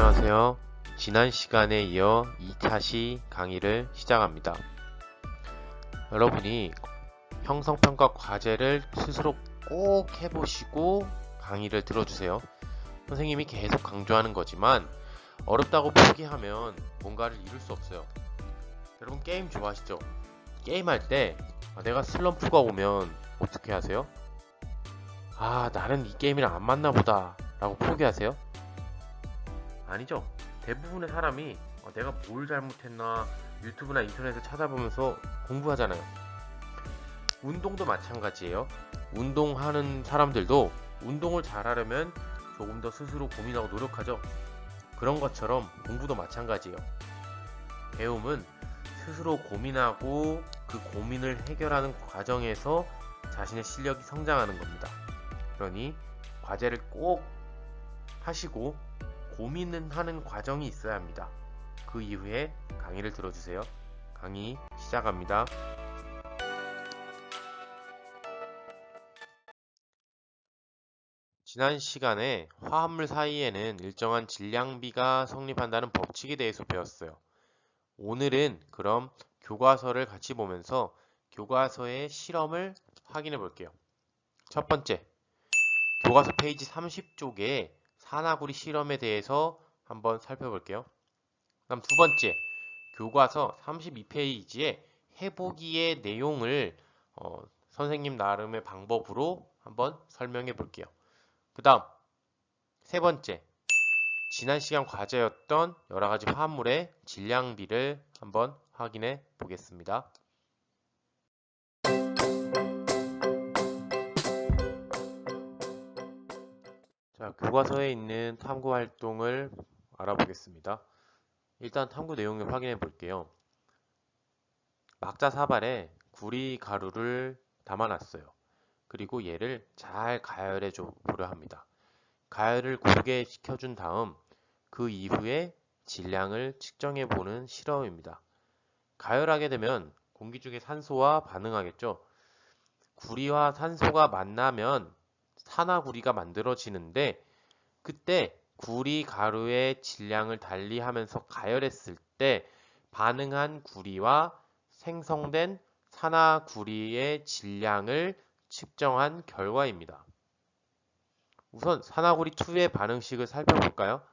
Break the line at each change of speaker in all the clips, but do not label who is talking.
안녕하세요. 지난 시간에 이어 2차 시 강의를 시작합니다. 여러분이 형성평가 과제를 스스로 꼭 해보시고 강의를 들어주세요. 선생님이 계속 강조하는 거지만 어렵다고 포기하면 뭔가를 이룰 수 없어요. 여러분 게임 좋아하시죠? 게임할 때 내가 슬럼프가 오면 어떻게 하세요? 나는 이 게임이랑 안 맞나 보다 라고 포기하세요? 아니죠. 대부분의 사람이 내가 뭘 잘못했나 유튜브나 인터넷을 찾아보면서 공부하잖아요. 운동도 마찬가지예요. 운동하는 사람들도 운동을 잘하려면 조금 더 스스로 고민하고 노력하죠. 그런 것처럼 공부도 마찬가지예요. 배움은 스스로 고민하고 그 고민을 해결하는 과정에서 자신의 실력이 성장하는 겁니다. 그러니 과제를 꼭 하시고 고민은 하는 과정이 있어야 합니다. 그 이후에 강의를 들어주세요. 강의 시작합니다. 지난 시간에 화합물 사이에는 일정한 질량비가 성립한다는 법칙에 대해서 배웠어요. 오늘은 그럼 교과서를 같이 보면서 교과서의 실험을 확인해 볼게요. 첫 번째, 교과서 페이지 30쪽에 산화구리 실험에 대해서 한번 살펴볼게요. 그다음 두 번째, 교과서 32페이지에 해보기의 내용을 선생님 나름의 방법으로 한번 설명해 볼게요. 그 다음 세 번째, 지난 시간 과제였던 여러가지 화합물의 질량비를 한번 확인해 보겠습니다. 자, 교과서에 있는 탐구 활동을 알아보겠습니다. 일단 탐구 내용을 확인해 볼게요. 막자 사발에 구리 가루를 담아놨어요. 그리고 얘를 잘 가열해 보려 합니다. 가열을 고르게 시켜준 다음 그 이후에 질량을 측정해 보는 실험입니다. 가열하게 되면 공기 중에 산소와 반응하겠죠. 구리와 산소가 만나면 산화구리가 만들어지는데 그때 구리 가루의 질량을 달리하면서 가열했을 때 반응한 구리와 생성된 산화구리의 질량을 측정한 결과입니다. 우선 산화구리 2의 반응식을 살펴볼까요?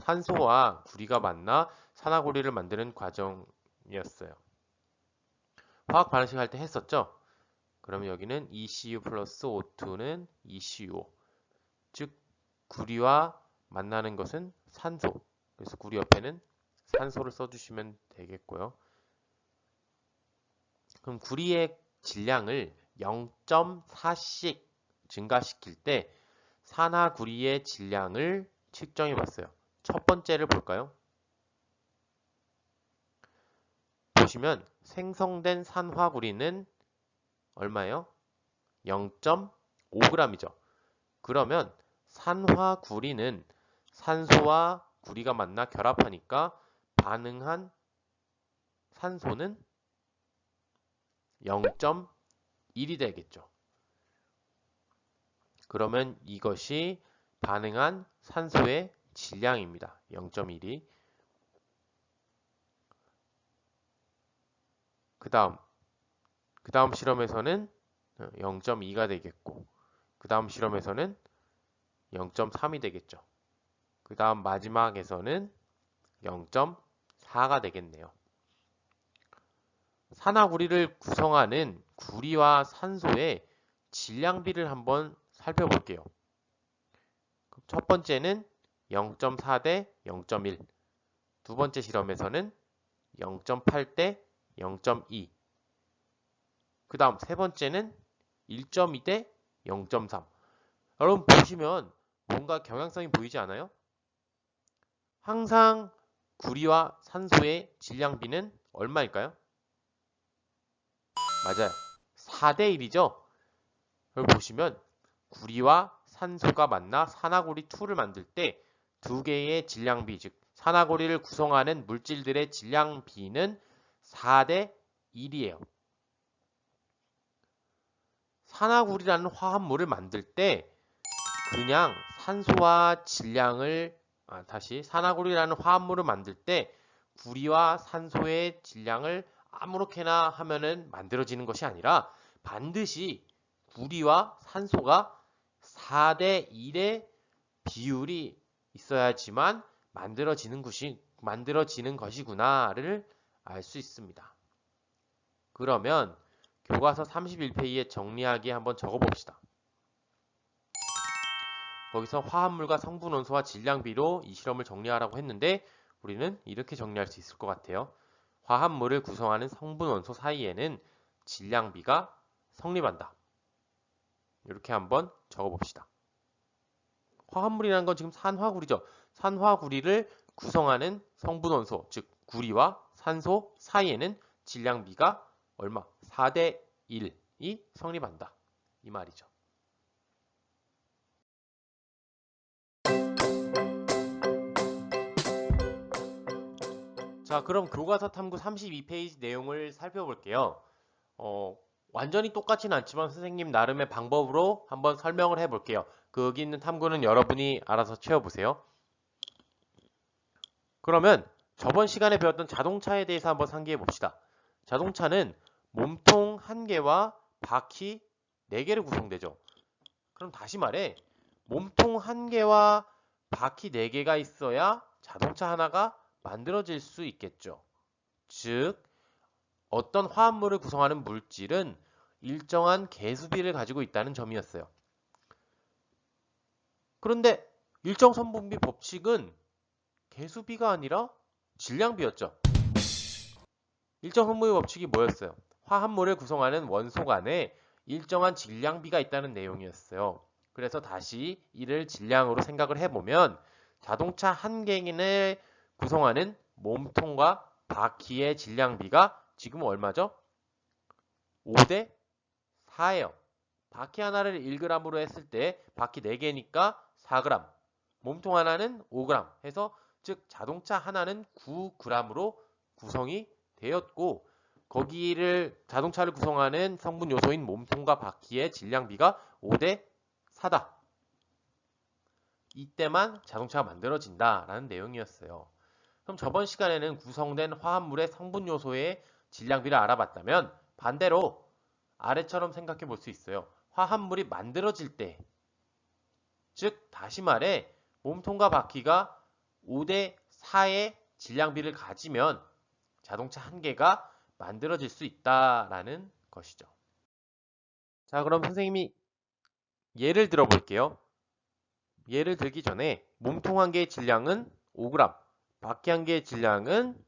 산소와 구리가 만나 산화구리를 만드는 과정이었어요. 화학 반응식 할 때 했었죠? 그러면 여기는 ECU 플러스 O2는 ECUO. 즉 구리와 만나는 것은 산소. 그래서 구리 옆에는 산소를 써주시면 되겠고요. 그럼 구리의 질량을 0.4씩 증가시킬 때 산화구리의 질량을 측정해 봤어요. 첫 번째를 볼까요? 보시면 생성된 산화구리는 얼마예요? 0.5g이죠. 그러면 산화구리는 산소와 구리가 만나 결합하니까 반응한 산소는 0.1이 되겠죠. 그러면 이것이 반응한 산소의 질량입니다. 0.1이. 그 다음 실험에서는 0.2가 되겠고, 그 다음 실험에서는 0.3이 되겠죠. 그 다음 마지막에서는 0.4가 되겠네요. 산화구리를 구성하는 구리와 산소의 질량비를 한번 살펴볼게요. 첫 번째는 0.4 대 0.1, 두 번째 실험에서는 0.8 대 0.2, 그 다음 세 번째는 1.2 대 0.3. 여러분 보시면 뭔가 경향성이 보이지 않아요? 항상 구리와 산소의 질량비는 얼마일까요? 맞아요. 4대 1이죠? 여기 보시면 구리와 산소가 만나 산화구리 2를 만들 때 두 개의 질량비, 즉 산화구리를 구성하는 물질들의 질량비는 4대 1이에요. 산화구리라는 화합물을 만들 때 그냥 산소와 질량을 산화구리라는 화합물을 만들 때 구리와 산소의 질량을 아무렇게나 하면은 만들어지는 것이 아니라 반드시 구리와 산소가 4대 1의 비율이 있어야지만 만들어지는 것이구나를 알 수 있습니다. 그러면 교과서 31페이지에 정리하기 한번 적어봅시다. 거기서 화합물과 성분 원소와 질량비로 이 실험을 정리하라고 했는데 우리는 이렇게 정리할 수 있을 것 같아요. 화합물을 구성하는 성분 원소 사이에는 질량비가 성립한다. 이렇게 한번 적어봅시다. 화합물이라는 건 지금 산화구리죠. 산화구리를 구성하는 성분 원소, 즉 구리와 산소 사이에는 질량비가 얼마? 4대 1이 성립한다. 이 말이죠. 자, 그럼 교과서 탐구 32페이지 내용을 살펴볼게요. 완전히 똑같지는 않지만 선생님 나름의 방법으로 한번 설명을 해볼게요. 거기 있는 탐구는 여러분이 알아서 채워보세요. 그러면 저번 시간에 배웠던 자동차에 대해서 한번 상기해 봅시다. 자동차는 몸통 1개와 바퀴 4개를 구성되죠. 그럼 다시 말해 몸통 1개와 바퀴 4개가 있어야 자동차 하나가 만들어질 수 있겠죠. 즉 어떤 화합물을 구성하는 물질은 일정한 개수비를 가지고 있다는 점이었어요. 그런데 일정선분비 법칙은 개수비가 아니라 질량비였죠. 일정선분비 법칙이 뭐였어요? 화합물을 구성하는 원소 간에 일정한 질량비가 있다는 내용이었어요. 그래서 다시 이를 질량으로 생각을 해보면 자동차 한 개인을 구성하는 몸통과 바퀴의 질량비가 지금 얼마죠? 5대 4예요. 바퀴 하나를 1g으로 했을 때 바퀴 4개니까 4g, 몸통 하나는 5g 해서 즉 자동차 하나는 9g으로 구성이 되었고 거기를 자동차를 구성하는 성분 요소인 몸통과 바퀴의 질량비가 5대 4다. 이때만 자동차가 만들어진다라는 내용이었어요. 그럼 저번 시간에는 구성된 화합물의 성분 요소의 질량비를 알아봤다면 반대로 아래처럼 생각해 볼 수 있어요. 화합물이 만들어질 때, 즉 다시 말해 몸통과 바퀴가 5대 4의 질량비를 가지면 자동차 한 개가 만들어질 수 있다라는 것이죠. 자, 그럼 선생님이 예를 들어 볼게요. 예를 들기 전에 몸통 한 개의 질량은 5g, 바퀴 한 개의 질량은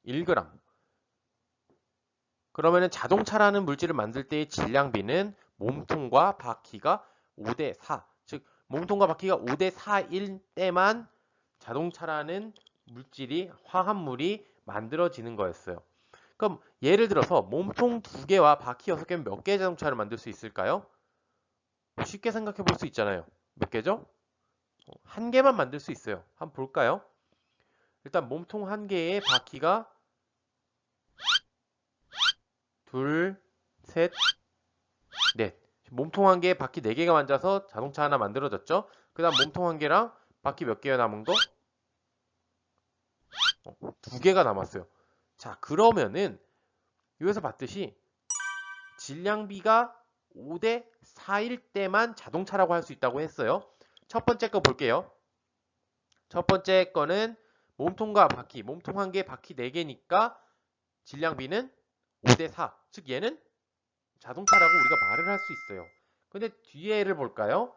1g. 그러면 자동차라는 물질을 만들 때의 질량비는 몸통과 바퀴가 5대 4, 즉 몸통과 바퀴가 5대 4일 때만 자동차라는 물질이 화합물이 만들어지는 거였어요. 그럼 예를 들어서 몸통 2개와 바퀴 6개면 몇 개의 자동차를 만들 수 있을까요? 쉽게 생각해 볼 수 있잖아요. 몇 개죠? 한 개만 만들 수 있어요. 한번 볼까요? 일단 몸통 한 개에 바퀴가 둘, 셋, 넷. 몸통 한 개에 바퀴 4개가 만져서 자동차 하나 만들어졌죠? 그 다음 몸통 한 개랑 바퀴 몇 개가 남은 거? 2개가 남았어요. 자, 그러면은 여기서 봤듯이 질량비가 5대 4일 때만 자동차라고 할 수 있다고 했어요. 첫 번째 거 볼게요. 첫 번째 거는 몸통과 바퀴, 몸통 한 개, 바퀴 4개니까 질량비는 5대 4. 즉 얘는 자동차라고 우리가 말을 할 수 있어요. 근데 뒤에를 볼까요?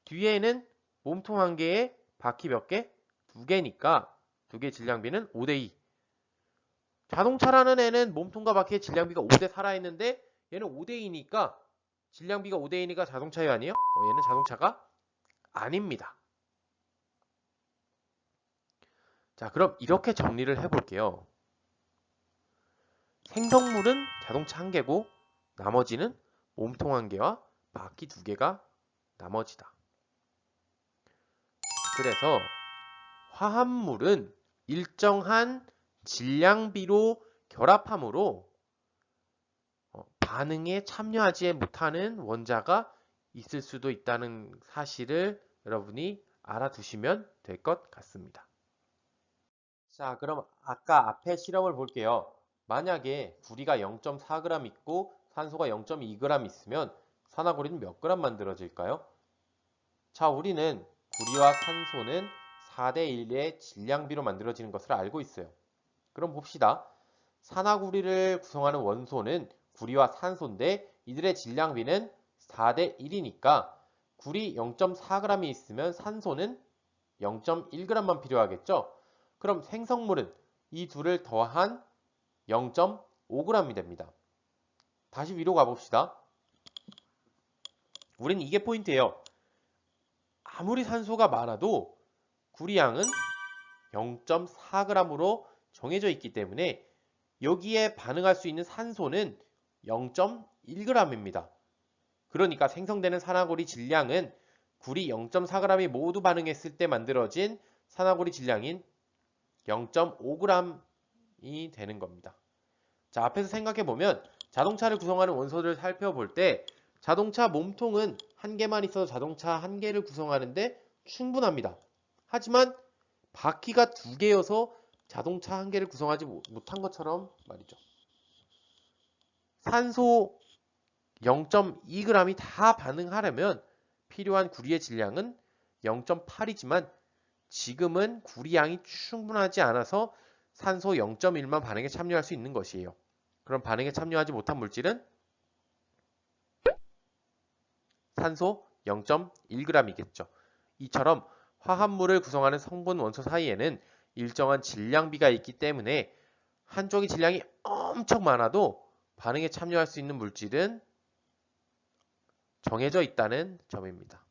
뒤에는 몸통 한 개에 바퀴 몇 개? 2개니까 2개 질량비는 5대 2. 자동차라는 애는 몸통과 바퀴의 질량비가 5대 4라 했는데 얘는 5대 2니까 질량비가 5대 2니까 자동차요 아니에요? 얘는 자동차가 아닙니다. 자, 그럼 이렇게 정리를 해볼게요. 생성물은 자동차 한 개고 나머지는 몸통 한 개와 바퀴 2개가 나머지다. 그래서 화합물은 일정한 질량비로 결합하므로 반응에 참여하지 못하는 원자가 있을 수도 있다는 사실을 여러분이 알아두시면 될 것 같습니다. 자, 그럼 아까 앞에 실험을 볼게요. 만약에 구리가 0.4g 있고 산소가 0.2g 있으면 산화구리는 몇 g 만들어질까요? 자, 우리는 구리와 산소는 4대 1의 질량비로 만들어지는 것을 알고 있어요. 그럼 봅시다. 산화구리를 구성하는 원소는 구리와 산소인데 이들의 질량비는 4대 1이니까 구리 0.4g이 있으면 산소는 0.1g만 필요하겠죠? 그럼 생성물은 이 둘을 더한 0.5g이 됩니다. 다시 위로 가봅시다. 우린 이게 포인트예요. 아무리 산소가 많아도 구리양은 0.4g으로 정해져 있기 때문에 여기에 반응할 수 있는 산소는 0.1g입니다. 그러니까 생성되는 산화구리 질량은 구리 0.4g이 모두 반응했을 때 만들어진 산화구리 질량인 0.5g이 되는 겁니다. 자, 앞에서 생각해보면 자동차를 구성하는 원소들을 살펴볼 때 자동차 몸통은 한 개만 있어도 자동차 한 개를 구성하는데 충분합니다. 하지만 바퀴가 두 개여서 자동차 한 개를 구성하지 못한 것처럼 말이죠. 산소 0.2g이 다 반응하려면 필요한 구리의 질량은 0.8이지만 지금은 구리양이 충분하지 않아서 산소 0.1만 반응에 참여할 수 있는 것이에요. 그럼 반응에 참여하지 못한 물질은 산소 0.1g이겠죠. 이처럼 화합물을 구성하는 성분 원소 사이에는 일정한 질량비가 있기 때문에 한쪽의 질량이 엄청 많아도 반응에 참여할 수 있는 물질은 정해져 있다는 점입니다.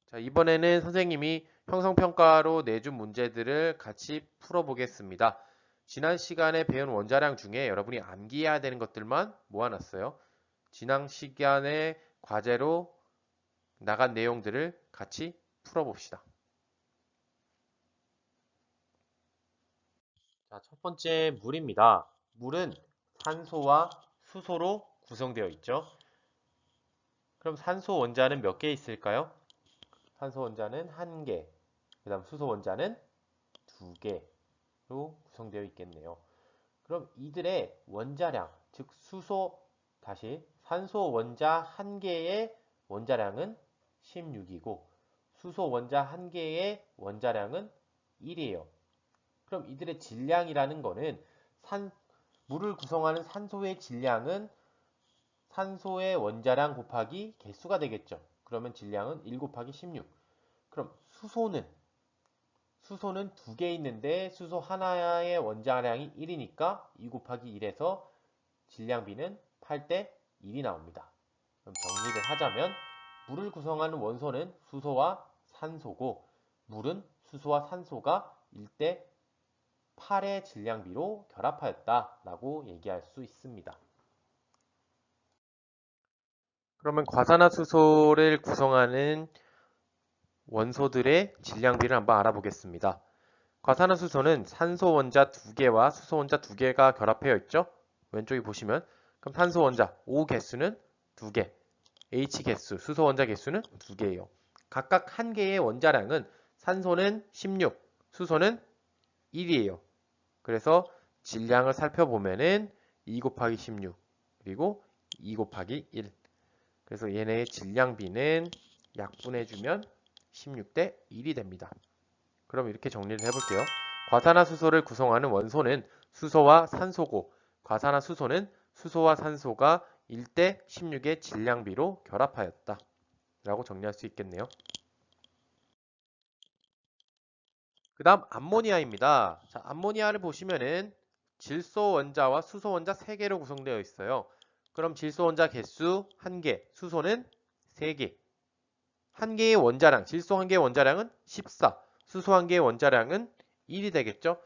자, 이번에는 선생님이 형성평가로 내준 문제들을 같이 풀어보겠습니다. 지난 시간에 배운 원자량 중에 여러분이 암기해야 되는 것들만 모아놨어요. 지난 시간에 과제로 나간 내용들을 같이 풀어봅시다. 자, 첫 번째 물입니다. 물은 산소와 수소로 구성되어 있죠. 그럼 산소 원자는 몇 개 있을까요? 산소 원자는 1개, 그 다음 수소 원자는 2개로 구성되어 있겠네요. 그럼 이들의 원자량, 즉 산소 원자 1개의 원자량은 16이고 수소 원자 1개의 원자량은 1이에요. 그럼 이들의 질량이라는 거는 물을 구성하는 산소의 질량은 산소의 원자량 곱하기 개수가 되겠죠. 그러면 질량은 1 곱하기 16. 그럼 수소는 2개 있는데 수소 하나의 원자량이 1이니까 2 곱하기 1에서 질량비는 8대 1이 나옵니다. 그럼 정리를 하자면 물을 구성하는 원소는 수소와 산소고 물은 수소와 산소가 1대 8의 질량비로 결합하였다라고 얘기할 수 있습니다. 그러면 과산화수소를 구성하는 원소들의 질량비를 한번 알아보겠습니다. 과산화수소는 산소 원자 2개와 수소 원자 2개가 결합되어 있죠? 왼쪽에 보시면 그럼 산소 원자 O 개수는 2개, H 개수, 수소 원자 개수는 2개예요. 각각 1개의 원자량은 산소는 16, 수소는 1이에요. 그래서 질량을 살펴보면은 2 곱하기 16 그리고 2 곱하기 1. 그래서 얘네의 질량비는 약분해주면 16대 1이 됩니다. 그럼 이렇게 정리를 해볼게요. 과산화수소를 구성하는 원소는 수소와 산소고 과산화수소는 수소와 산소가 1대 16의 질량비로 결합하였다. 라고 정리할 수 있겠네요. 그 다음 암모니아입니다. 자, 암모니아를 보시면은 질소 원자와 수소 원자 3개로 구성되어 있어요. 그럼 질소 원자 개수 1개, 수소는 3개. 1개의 원자량, 질소 1개의 원자량은 14, 수소 1개의 원자량은 1이 되겠죠?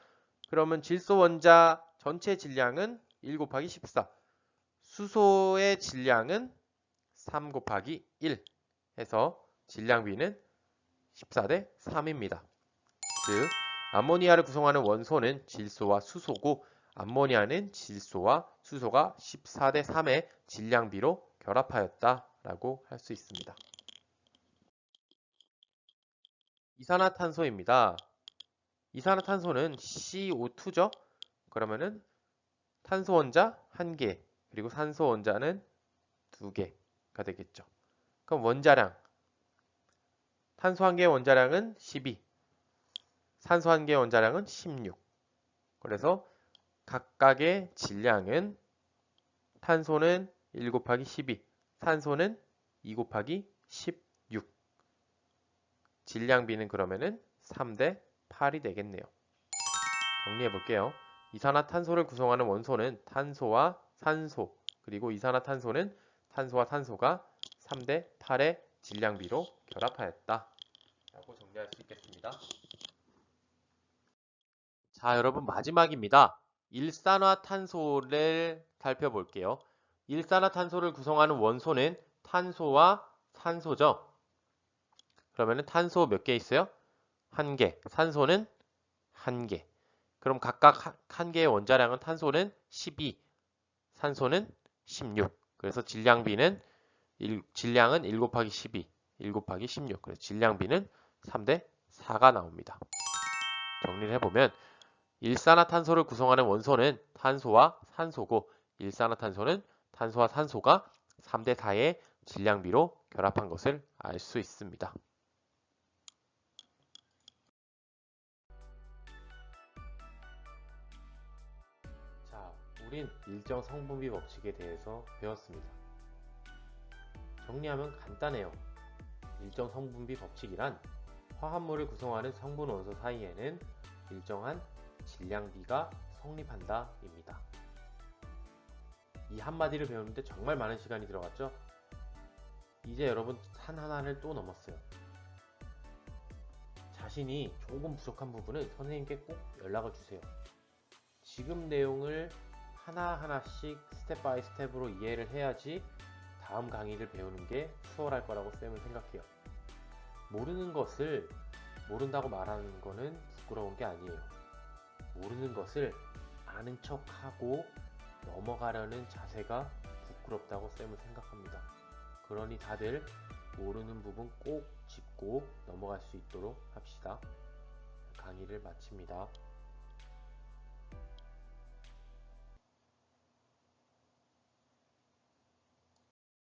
그러면 질소 원자 전체 질량은 1 곱하기 14, 수소의 질량은 3 곱하기 1 해서 질량비는 14 대 3입니다. 즉, 암모니아를 구성하는 원소는 질소와 수소고 암모니아는 질소와 수소가 14대 3의 질량비로 결합하였다라고 할 수 있습니다. 이산화탄소입니다. 이산화탄소는 CO2죠? 그러면은 탄소 원자 1개, 그리고 산소 원자는 2개가 되겠죠. 그럼 원자량, 탄소 1개의 원자량은 12, 산소 1개의 원자량은 16. 그래서 각각의 질량은 탄소는 1 곱하기 12, 산소는 2 곱하기 16. 질량비는 그러면은 3대 8이 되겠네요. 정리해 볼게요. 이산화탄소를 구성하는 원소는 탄소와 산소, 그리고 이산화탄소는 탄소와 산소가 3대 8의 질량비로 결합하였다 라고 정리할 수 있겠습니다. 자, 여러분 마지막입니다. 일산화탄소를 살펴볼게요. 일산화탄소를 구성하는 원소는 탄소와 산소죠. 그러면은 탄소 몇 개 있어요? 1개. 산소는 1개. 그럼 각각 한 개의 원자량은 탄소는 12, 산소는 16. 그래서 질량은 1 곱하기 12, 1 곱하기 16. 그래서 질량비는 3대 4가 나옵니다. 정리를 해보면 일산화탄소를 구성하는 원소는 탄소와 산소고 일산화탄소는 탄소와 산소가 3대 4의 질량비로 결합한 것을 알 수 있습니다. 자, 우린 일정 성분비 법칙에 대해서 배웠습니다. 정리하면 간단해요. 일정 성분비 법칙이란 화합물을 구성하는 성분 원소 사이에는 일정한 질량비가 성립한다 입니다. 이 한마디를 배우는데 정말 많은 시간이 들어갔죠? 이제 여러분 산 하나를 또 넘었어요. 자신이 조금 부족한 부분은 선생님께 꼭 연락을 주세요. 지금 내용을 하나하나씩 스텝 바이 스텝으로 이해를 해야지 다음 강의를 배우는 게 수월할 거라고 쌤은 생각해요. 모르는 것을 모른다고 말하는 거는 부끄러운 게 아니에요. 모르는 것을 아는 척하고 넘어가려는 자세가 부끄럽다고 쌤은 생각합니다. 그러니 다들 모르는 부분 꼭 짚고 넘어갈 수 있도록 합시다. 강의를 마칩니다.